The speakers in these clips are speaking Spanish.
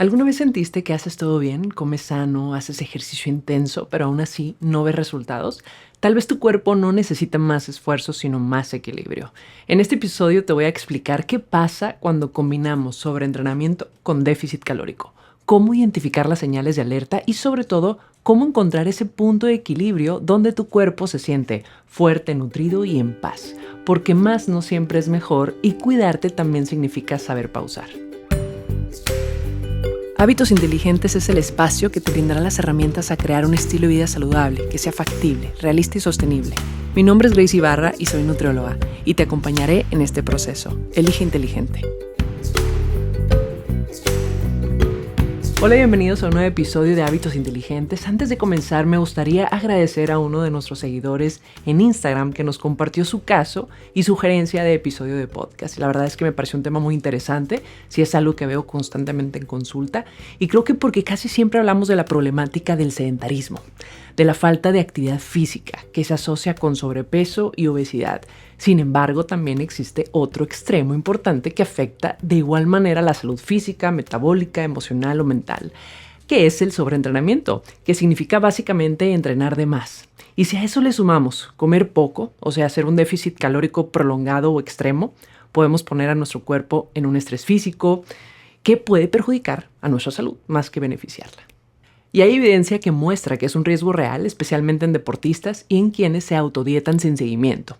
¿Alguna vez sentiste que haces todo bien, comes sano, haces ejercicio intenso, pero aún así no ves resultados? Tal vez tu cuerpo no necesita más esfuerzo, sino más equilibrio. En este episodio te voy a explicar qué pasa cuando combinamos sobreentrenamiento con déficit calórico, cómo identificar las señales de alerta y sobre todo, cómo encontrar ese punto de equilibrio donde tu cuerpo se siente fuerte, nutrido y en paz. Porque más no siempre es mejor y cuidarte también significa saber pausar. Hábitos Inteligentes es el espacio que te brindará las herramientas a crear un estilo de vida saludable, que sea factible, realista y sostenible. Mi nombre es Grace Ibarra y soy nutrióloga y te acompañaré en este proceso. Elige inteligente. Hola y bienvenidos a un nuevo episodio de Hábitos Inteligentes. Antes de comenzar, me gustaría agradecer a uno de nuestros seguidores en Instagram que nos compartió su caso y sugerencia de episodio de podcast. La verdad es que me pareció un tema muy interesante, si es algo que veo constantemente en consulta, y creo que porque casi siempre hablamos de la problemática del sedentarismo, de la falta de actividad física que se asocia con sobrepeso y obesidad. Sin embargo, también existe otro extremo importante que afecta de igual manera la salud física, metabólica, emocional o mental, que es el sobreentrenamiento, que significa básicamente entrenar de más. Y si a eso le sumamos comer poco, o sea, hacer un déficit calórico prolongado o extremo, podemos poner a nuestro cuerpo en un estrés físico que puede perjudicar a nuestra salud más que beneficiarla. Y hay evidencia que muestra que es un riesgo real, especialmente en deportistas y en quienes se autodietan sin seguimiento.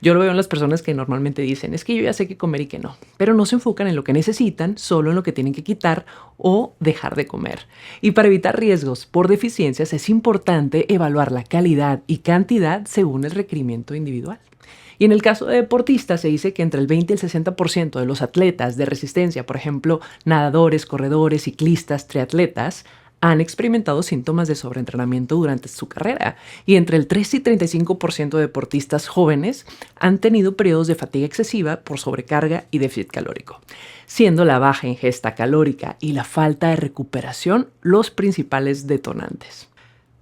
Yo lo veo en las personas que normalmente dicen, es que yo ya sé qué comer y qué no, pero no se enfocan en lo que necesitan, solo en lo que tienen que quitar o dejar de comer. Y para evitar riesgos por deficiencias es importante evaluar la calidad y cantidad según el requerimiento individual. Y en el caso de deportistas se dice que entre el 20 y el 60% de los atletas de resistencia, por ejemplo, nadadores, corredores, ciclistas, triatletas, han experimentado síntomas de sobreentrenamiento durante su carrera y entre el 3 y 35% de deportistas jóvenes han tenido periodos de fatiga excesiva por sobrecarga y déficit calórico, siendo la baja ingesta calórica y la falta de recuperación los principales detonantes.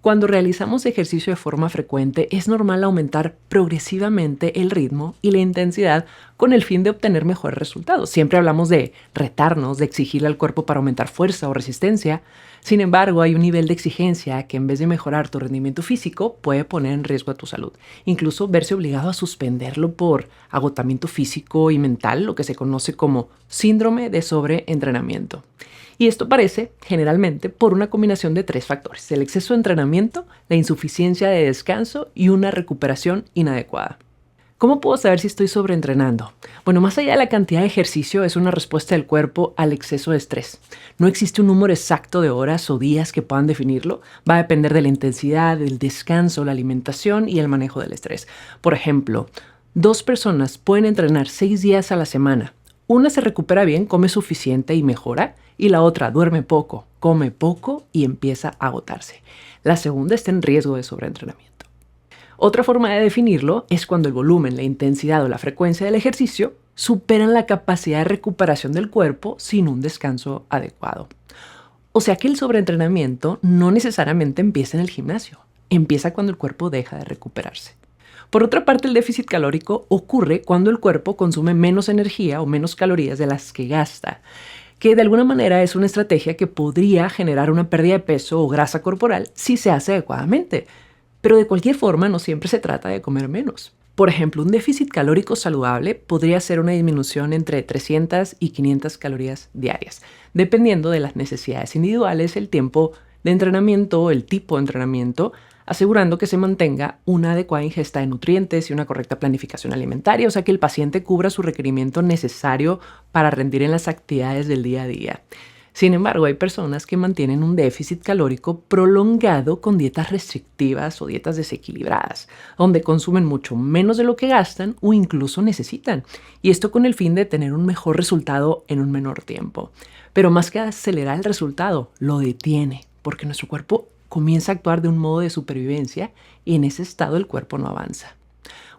Cuando realizamos ejercicio de forma frecuente, es normal aumentar progresivamente el ritmo y la intensidad con el fin de obtener mejores resultados. Siempre hablamos de retarnos, de exigirle al cuerpo para aumentar fuerza o resistencia. Sin embargo, hay un nivel de exigencia que en vez de mejorar tu rendimiento físico, puede poner en riesgo a tu salud. Incluso verse obligado a suspenderlo por agotamiento físico y mental, lo que se conoce como síndrome de sobreentrenamiento. Y esto aparece generalmente por una combinación de tres factores: el exceso de entrenamiento, la insuficiencia de descanso y una recuperación inadecuada. ¿Cómo puedo saber si estoy sobreentrenando? Bueno, más allá de la cantidad de ejercicio, es una respuesta del cuerpo al exceso de estrés. No existe un número exacto de horas o días que puedan definirlo. Va a depender de la intensidad, del descanso, la alimentación y el manejo del estrés. Por ejemplo, 2 personas pueden entrenar 6 días a la semana. Una se recupera bien, come suficiente y mejora, y la otra duerme poco, come poco y empieza a agotarse. La segunda está en riesgo de sobreentrenamiento. Otra forma de definirlo es cuando el volumen, la intensidad o la frecuencia del ejercicio superan la capacidad de recuperación del cuerpo sin un descanso adecuado. O sea que el sobreentrenamiento no necesariamente empieza en el gimnasio, empieza cuando el cuerpo deja de recuperarse. Por otra parte, el déficit calórico ocurre cuando el cuerpo consume menos energía o menos calorías de las que gasta, que de alguna manera es una estrategia que podría generar una pérdida de peso o grasa corporal si se hace adecuadamente. Pero de cualquier forma, no siempre se trata de comer menos. Por ejemplo, un déficit calórico saludable podría ser una disminución entre 300 y 500 calorías diarias, dependiendo de las necesidades individuales, el tiempo de entrenamiento, el tipo de entrenamiento, asegurando que se mantenga una adecuada ingesta de nutrientes y una correcta planificación alimentaria, o sea que el paciente cubra su requerimiento necesario para rendir en las actividades del día a día. Sin embargo, hay personas que mantienen un déficit calórico prolongado con dietas restrictivas o dietas desequilibradas, donde consumen mucho menos de lo que gastan o incluso necesitan, y esto con el fin de tener un mejor resultado en un menor tiempo. Pero más que acelerar el resultado, lo detiene, porque nuestro cuerpo comienza a actuar de un modo de supervivencia y en ese estado el cuerpo no avanza.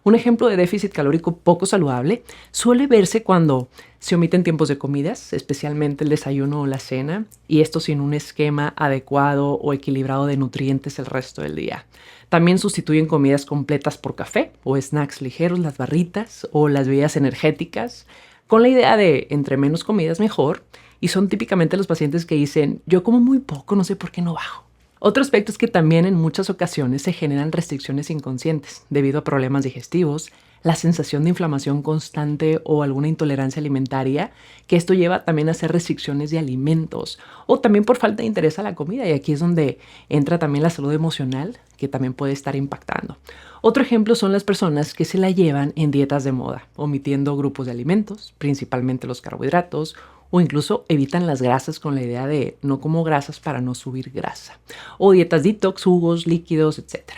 Un ejemplo de déficit calórico poco saludable suele verse cuando se omiten tiempos de comidas, especialmente el desayuno o la cena, y esto sin un esquema adecuado o equilibrado de nutrientes el resto del día. También sustituyen comidas completas por café o snacks ligeros, las barritas o las bebidas energéticas, con la idea de entre menos comidas mejor, y son típicamente los pacientes que dicen, yo como muy poco, no sé por qué no bajo. Otro aspecto es que también en muchas ocasiones se generan restricciones inconscientes debido a problemas digestivos, la sensación de inflamación constante o alguna intolerancia alimentaria, que esto lleva también a hacer restricciones de alimentos o también por falta de interés a la comida, y aquí es donde entra también la salud emocional, que también puede estar impactando. Otro ejemplo son las personas que se la llevan en dietas de moda, omitiendo grupos de alimentos, principalmente los carbohidratos, o incluso evitan las grasas con la idea de no como grasas para no subir grasa, o dietas detox, jugos, líquidos, etc.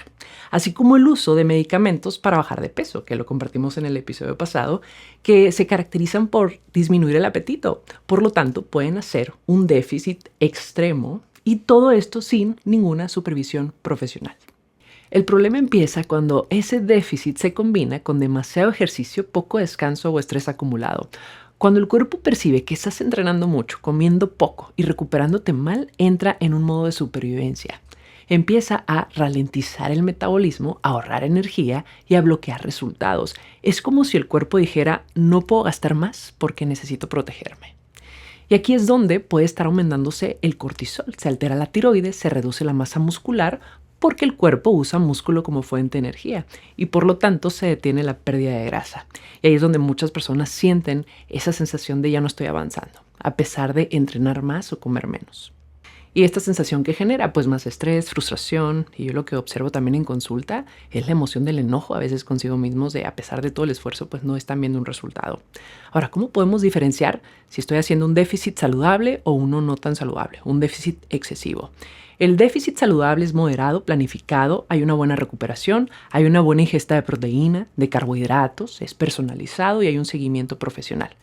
Así como el uso de medicamentos para bajar de peso, que lo compartimos en el episodio pasado, que se caracterizan por disminuir el apetito. Por lo tanto, pueden hacer un déficit extremo y todo esto sin ninguna supervisión profesional. El problema empieza cuando ese déficit se combina con demasiado ejercicio, poco descanso o estrés acumulado. Cuando el cuerpo percibe que estás entrenando mucho, comiendo poco y recuperándote mal, entra en un modo de supervivencia. Empieza a ralentizar el metabolismo, a ahorrar energía y a bloquear resultados. Es como si el cuerpo dijera, no puedo gastar más porque necesito protegerme. Y aquí es donde puede estar aumentándose el cortisol. Se altera la tiroides, se reduce la masa muscular porque el cuerpo usa músculo como fuente de energía y por lo tanto se detiene la pérdida de grasa. Y ahí es donde muchas personas sienten esa sensación de ya no estoy avanzando, a pesar de entrenar más o comer menos. Y esta sensación que genera, pues más estrés, frustración, y yo lo que observo también en consulta es la emoción del enojo a veces consigo mismos de a pesar de todo el esfuerzo, pues no están viendo un resultado. Ahora, ¿cómo podemos diferenciar si estoy haciendo un déficit saludable o uno no tan saludable, un déficit excesivo? El déficit saludable es moderado, planificado, hay una buena recuperación, hay una buena ingesta de proteína, de carbohidratos, es personalizado y hay un seguimiento profesional.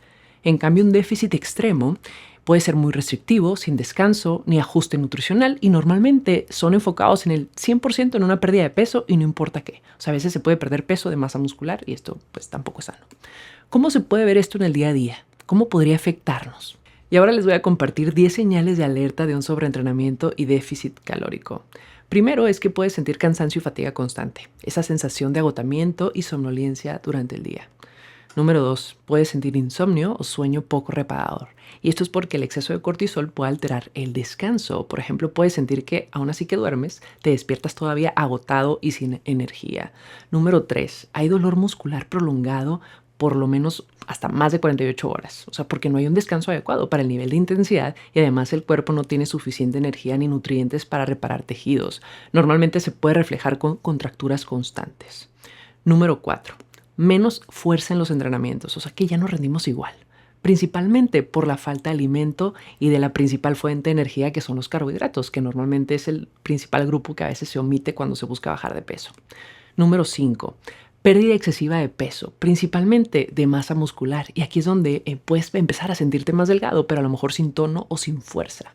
En cambio, un déficit extremo puede ser muy restrictivo, sin descanso ni ajuste nutricional y normalmente son enfocados en el 100% en una pérdida de peso y no importa qué. O sea, a veces se puede perder peso de masa muscular y esto pues tampoco es sano. ¿Cómo se puede ver esto en el día a día? ¿Cómo podría afectarnos? Y ahora les voy a compartir 10 señales de alerta de un sobreentrenamiento y déficit calórico. Primero es que puedes sentir cansancio y fatiga constante, esa sensación de agotamiento y somnolencia durante el día. Número 2, puedes sentir insomnio o sueño poco reparador. Y esto es porque el exceso de cortisol puede alterar el descanso. Por ejemplo, puedes sentir que aún así que duermes, te despiertas todavía agotado y sin energía. Número 3, hay dolor muscular prolongado por lo menos hasta más de 48 horas. O sea, porque no hay un descanso adecuado para el nivel de intensidad y además el cuerpo no tiene suficiente energía ni nutrientes para reparar tejidos. Normalmente se puede reflejar con contracturas constantes. Número 4. Menos fuerza en los entrenamientos, o sea que ya no rendimos igual, principalmente por la falta de alimento y de la principal fuente de energía que son los carbohidratos, que normalmente es el principal grupo que a veces se omite cuando se busca bajar de peso. Número 5. Pérdida excesiva de peso, principalmente de masa muscular, y aquí es donde puedes empezar a sentirte más delgado, pero a lo mejor sin tono o sin fuerza.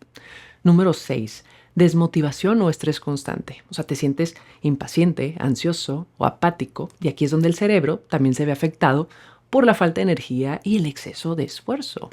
Número 6. Desmotivación o estrés constante. O sea, te sientes impaciente, ansioso o apático y aquí es donde el cerebro también se ve afectado por la falta de energía y el exceso de esfuerzo.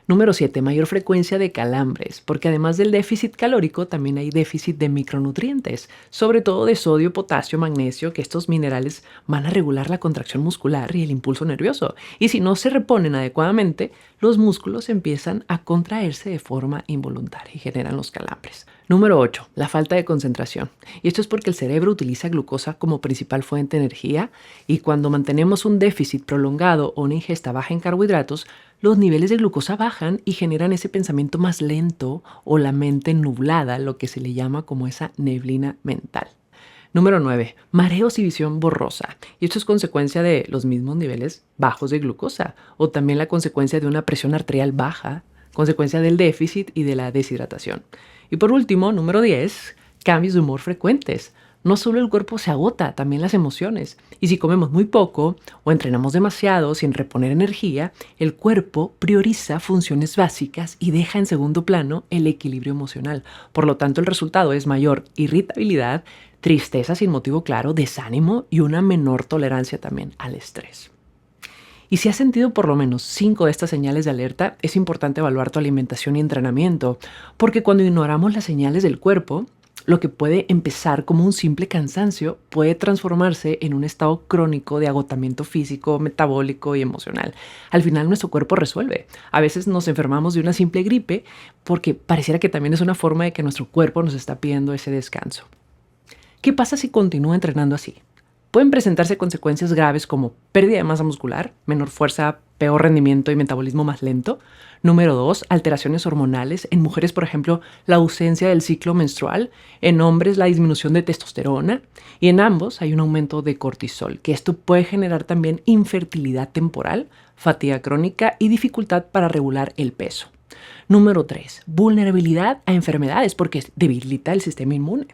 Número 7. Mayor frecuencia de calambres, porque además del déficit calórico también hay déficit de micronutrientes, sobre todo de sodio, potasio, magnesio, que estos minerales van a regular la contracción muscular y el impulso nervioso. Y si no se reponen adecuadamente, los músculos empiezan a contraerse de forma involuntaria y generan los calambres. Número 8. La falta de concentración. Y esto es porque el cerebro utiliza glucosa como principal fuente de energía y cuando mantenemos un déficit prolongado o una ingesta baja en carbohidratos, los niveles de glucosa bajan y generan ese pensamiento más lento o la mente nublada, lo que se le llama como esa neblina mental. Número 9. Mareos y visión borrosa. Y esto es consecuencia de los mismos niveles bajos de glucosa o también la consecuencia de una presión arterial baja, consecuencia del déficit y de la deshidratación. Y por último, número 10, cambios de humor frecuentes. No solo el cuerpo se agota, también las emociones. Y si comemos muy poco o entrenamos demasiado sin reponer energía, el cuerpo prioriza funciones básicas y deja en segundo plano el equilibrio emocional. Por lo tanto, el resultado es mayor irritabilidad, tristeza sin motivo claro, desánimo y una menor tolerancia también al estrés. Y si has sentido por lo menos 5 de estas señales de alerta, es importante evaluar tu alimentación y entrenamiento, porque cuando ignoramos las señales del cuerpo, Lo que puede empezar como un simple cansancio puede transformarse en un estado crónico de agotamiento físico, metabólico y emocional. Al final nuestro cuerpo resuelve. A veces nos enfermamos de una simple gripe porque pareciera que también es una forma de que nuestro cuerpo nos está pidiendo ese descanso. ¿Qué pasa si continúa entrenando así? Pueden presentarse consecuencias graves como pérdida de masa muscular, menor fuerza, peor rendimiento y metabolismo más lento. Número 2, alteraciones hormonales. En mujeres, por ejemplo, la ausencia del ciclo menstrual. En hombres, la disminución de testosterona. Y en ambos hay un aumento de cortisol, que esto puede generar también infertilidad temporal, fatiga crónica y dificultad para regular el peso. Número 3, vulnerabilidad a enfermedades porque debilita el sistema inmune.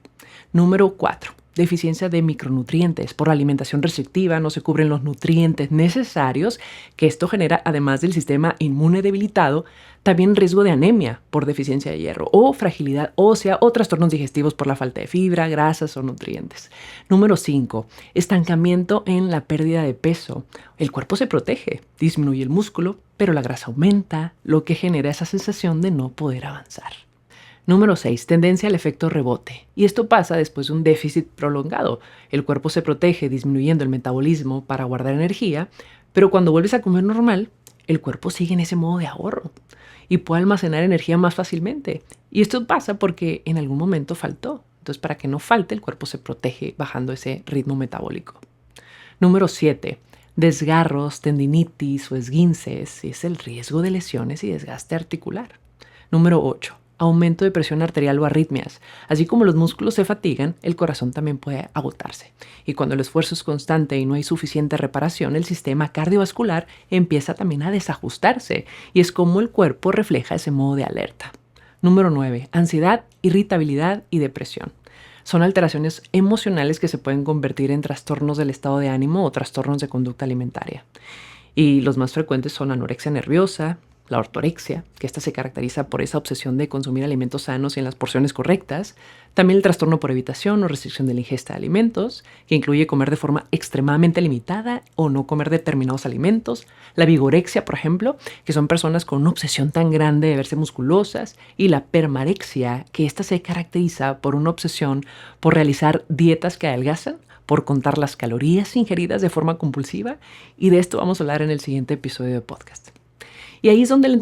Número 4, deficiencia de micronutrientes. Por la alimentación restrictiva no se cubren los nutrientes necesarios, que esto genera, además del sistema inmune debilitado, también riesgo de anemia por deficiencia de hierro o fragilidad ósea o trastornos digestivos por la falta de fibra, grasas o nutrientes. Número 5, estancamiento en la pérdida de peso. El cuerpo se protege, disminuye el músculo, pero la grasa aumenta, lo que genera esa sensación de no poder avanzar. Número 6, tendencia al efecto rebote. Y esto pasa después de un déficit prolongado. El cuerpo se protege disminuyendo el metabolismo para guardar energía, pero cuando vuelves a comer normal, el cuerpo sigue en ese modo de ahorro y puede almacenar energía más fácilmente. Y esto pasa porque en algún momento faltó. Entonces, para que no falte, el cuerpo se protege bajando ese ritmo metabólico. Número 7, desgarros, tendinitis o esguinces. Es el riesgo de lesiones y desgaste articular. Número 8, aumento de presión arterial o arritmias. Así como los músculos se fatigan, el corazón también puede agotarse. Y cuando el esfuerzo es constante y no hay suficiente reparación, el sistema cardiovascular empieza también a desajustarse. Y es como el cuerpo refleja ese modo de alerta. Número 9, ansiedad, irritabilidad y depresión. Son alteraciones emocionales que se pueden convertir en trastornos del estado de ánimo o trastornos de conducta alimentaria. Y los más frecuentes son anorexia nerviosa, la ortorexia, que esta se caracteriza por esa obsesión de consumir alimentos sanos y en las porciones correctas. También el trastorno por evitación o restricción de la ingesta de alimentos, que incluye comer de forma extremadamente limitada o no comer determinados alimentos. La vigorexia, por ejemplo, que son personas con una obsesión tan grande de verse musculosas. Y la permarexia, que esta se caracteriza por una obsesión por realizar dietas que adelgazan, por contar las calorías ingeridas de forma compulsiva. Y de esto vamos a hablar en el siguiente episodio de podcast. Y ahí es donde el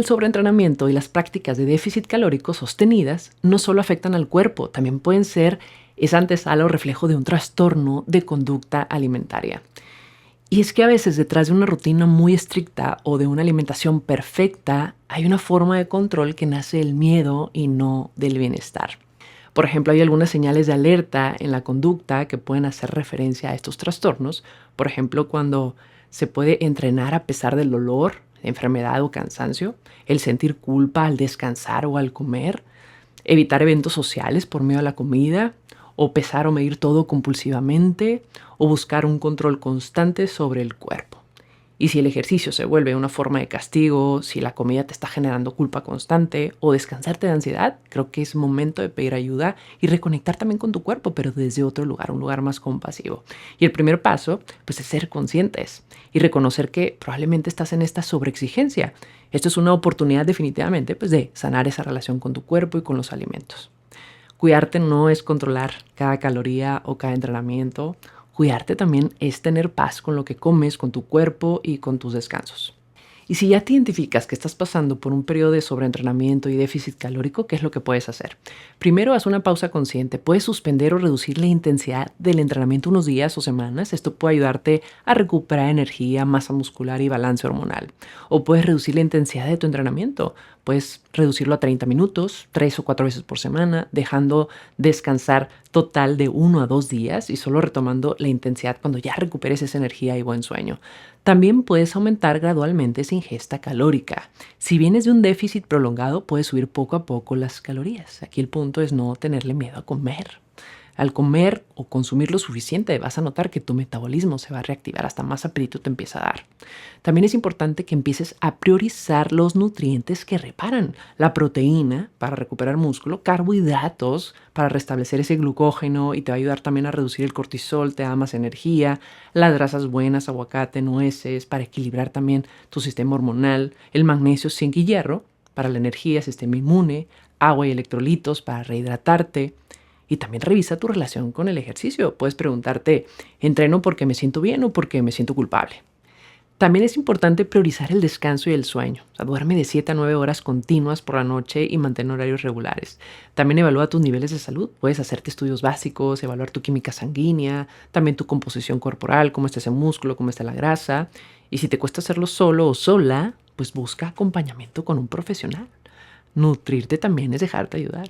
sobreentrenamiento y las prácticas de déficit calórico sostenidas no solo afectan al cuerpo, también pueden ser esa antesala o reflejo de un trastorno de conducta alimentaria. Y es que a veces detrás de una rutina muy estricta o de una alimentación perfecta hay una forma de control que nace del miedo y no del bienestar. Por ejemplo, hay algunas señales de alerta en la conducta que pueden hacer referencia a estos trastornos. Por ejemplo, cuando se puede entrenar a pesar del dolor, enfermedad o cansancio, el sentir culpa al descansar o al comer, evitar eventos sociales por miedo a la comida, o pesar o medir todo compulsivamente, o buscar un control constante sobre el cuerpo. Y si el ejercicio se vuelve una forma de castigo, si la comida te está generando culpa constante o descansarte de ansiedad, creo que es momento de pedir ayuda y reconectar también con tu cuerpo, pero desde otro lugar, un lugar más compasivo. Y el primer paso, pues, es ser conscientes y reconocer que probablemente estás en esta sobreexigencia. Esto es una oportunidad definitivamente, pues, de sanar esa relación con tu cuerpo y con los alimentos. Cuidarte no es controlar cada caloría o cada entrenamiento. Cuidarte también es tener paz con lo que comes, con tu cuerpo y con tus descansos. Y si ya te identificas que estás pasando por un periodo de sobreentrenamiento y déficit calórico, ¿qué es lo que puedes hacer? Primero, haz una pausa consciente. Puedes suspender o reducir la intensidad del entrenamiento unos días o semanas. Esto puede ayudarte a recuperar energía, masa muscular y balance hormonal. O puedes reducir la intensidad de tu entrenamiento. Puedes reducirlo a 30 minutos, 3 o 4 veces por semana, dejando descansar total de 1 a 2 días y solo retomando la intensidad cuando ya recuperes esa energía y buen sueño. También puedes aumentar gradualmente esa ingesta calórica. Si vienes de un déficit prolongado, puedes subir poco a poco las calorías. Aquí el punto es no tenerle miedo a comer. Al comer o consumir lo suficiente, vas a notar que tu metabolismo se va a reactivar, hasta más apetito te empieza a dar. También es importante que empieces a priorizar los nutrientes que reparan. La proteína para recuperar músculo, carbohidratos para restablecer ese glucógeno y te va a ayudar también a reducir el cortisol, te da más energía, las grasas buenas, aguacate, nueces, para equilibrar también tu sistema hormonal, el magnesio, zinc y hierro para la energía, sistema inmune, agua y electrolitos para rehidratarte. Y también revisa tu relación con el ejercicio. Puedes preguntarte, ¿entreno porque me siento bien o porque me siento culpable? También es importante priorizar el descanso y el sueño. O sea, duerme de 7 a 9 horas continuas por la noche y mantén horarios regulares. También evalúa tus niveles de salud. Puedes hacerte estudios básicos, evaluar tu química sanguínea, también tu composición corporal, cómo está ese músculo, cómo está la grasa. Y si te cuesta hacerlo solo o sola, pues busca acompañamiento con un profesional. Nutrirte también es dejarte ayudar.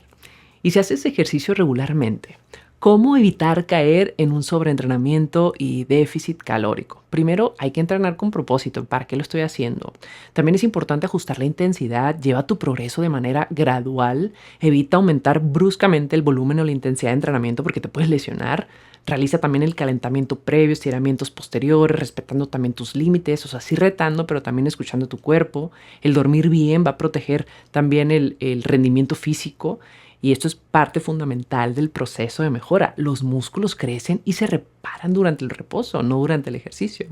Y si haces ejercicio regularmente, ¿cómo evitar caer en un sobreentrenamiento y déficit calórico? Primero, hay que entrenar con propósito. ¿Para qué lo estoy haciendo? También es importante ajustar la intensidad. Lleva tu progreso de manera gradual. Evita aumentar bruscamente el volumen o la intensidad de entrenamiento porque te puedes lesionar. Realiza también el calentamiento previo, estiramientos posteriores, respetando también tus límites, o sea, sí retando, pero también escuchando tu cuerpo. El dormir bien va a proteger también el rendimiento físico. Y esto es parte fundamental del proceso de mejora. Los músculos crecen y se reparan durante el reposo, no durante el ejercicio.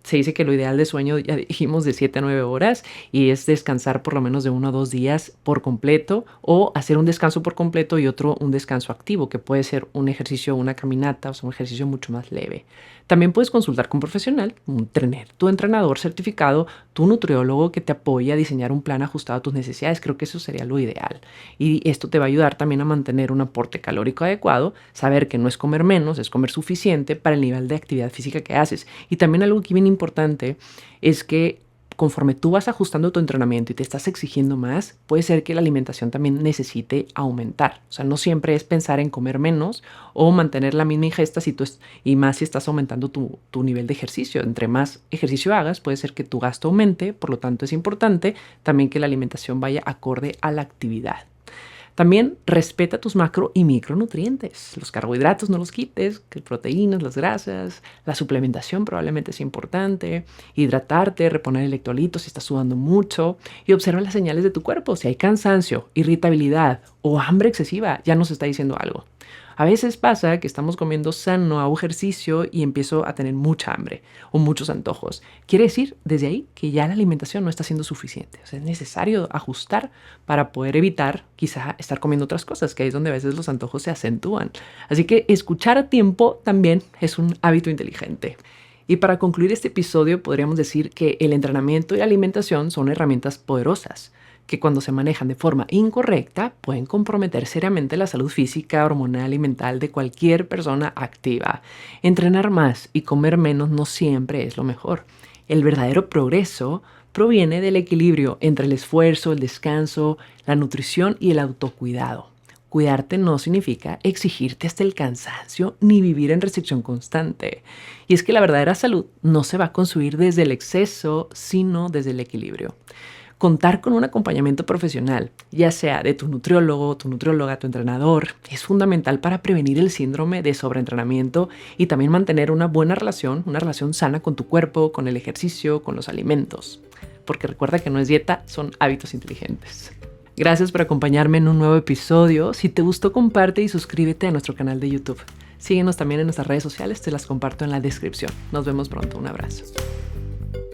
Se dice que lo ideal de sueño, ya dijimos, de 7 a 9 horas y es descansar por lo menos de 1 a 2 días por completo o hacer un descanso por completo y otro un descanso activo, que puede ser un ejercicio, una caminata, o sea, un ejercicio mucho más leve. También puedes consultar con un profesional, tu entrenador certificado, tu nutriólogo que te apoye a diseñar un plan ajustado a tus necesidades. Creo que eso sería lo ideal. Y esto te va a ayudar también a mantener un aporte calórico adecuado, saber que no es comer menos, es comer suficiente para el nivel de actividad física que haces. Y también algo que viene importante es que conforme tú vas ajustando tu entrenamiento y te estás exigiendo más, puede ser que la alimentación también necesite aumentar. O sea, no siempre es pensar en comer menos o mantener la misma ingesta y más si estás aumentando tu nivel de ejercicio. Entre más ejercicio hagas, puede ser que tu gasto aumente, por lo tanto es importante también que la alimentación vaya acorde a la actividad. También respeta tus macro y micronutrientes. Los carbohidratos no los quites, que proteínas, las grasas, la suplementación probablemente es importante, hidratarte, reponer electrolitos si estás sudando mucho y observa las señales de tu cuerpo. Si hay cansancio, irritabilidad o hambre excesiva, ya nos está diciendo algo. A veces pasa que estamos comiendo sano, hago ejercicio y empiezo a tener mucha hambre o muchos antojos. Quiere decir desde ahí que ya la alimentación no está siendo suficiente. O sea, es necesario ajustar para poder evitar quizá estar comiendo otras cosas, que ahí es donde a veces los antojos se acentúan. Así que escuchar a tiempo también es un hábito inteligente. Y para concluir este episodio podríamos decir que el entrenamiento y la alimentación son herramientas poderosas, que cuando se manejan de forma incorrecta pueden comprometer seriamente la salud física, hormonal y mental de cualquier persona activa. Entrenar más y comer menos no siempre es lo mejor. El verdadero progreso proviene del equilibrio entre el esfuerzo, el descanso, la nutrición y el autocuidado. Cuidarte no significa exigirte hasta el cansancio ni vivir en restricción constante. Y es que la verdadera salud no se va a construir desde el exceso, sino desde el equilibrio. Contar con un acompañamiento profesional, ya sea de tu nutriólogo, tu nutrióloga, tu entrenador, es fundamental para prevenir el síndrome de sobreentrenamiento y también mantener una buena relación, una relación sana con tu cuerpo, con el ejercicio, con los alimentos. Porque recuerda que no es dieta, son hábitos inteligentes. Gracias por acompañarme en un nuevo episodio. Si te gustó, comparte y suscríbete a nuestro canal de YouTube. Síguenos también en nuestras redes sociales, te las comparto en la descripción. Nos vemos pronto, un abrazo.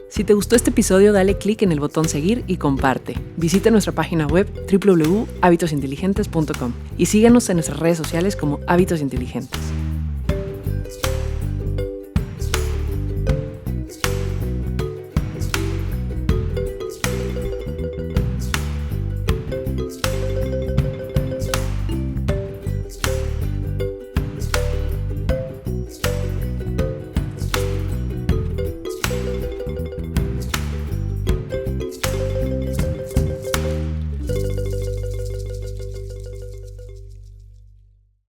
Si te gustó este episodio, dale clic en el botón seguir y comparte. Visita nuestra página web www.habitosinteligentes.com y síguenos en nuestras redes sociales como Hábitos Inteligentes.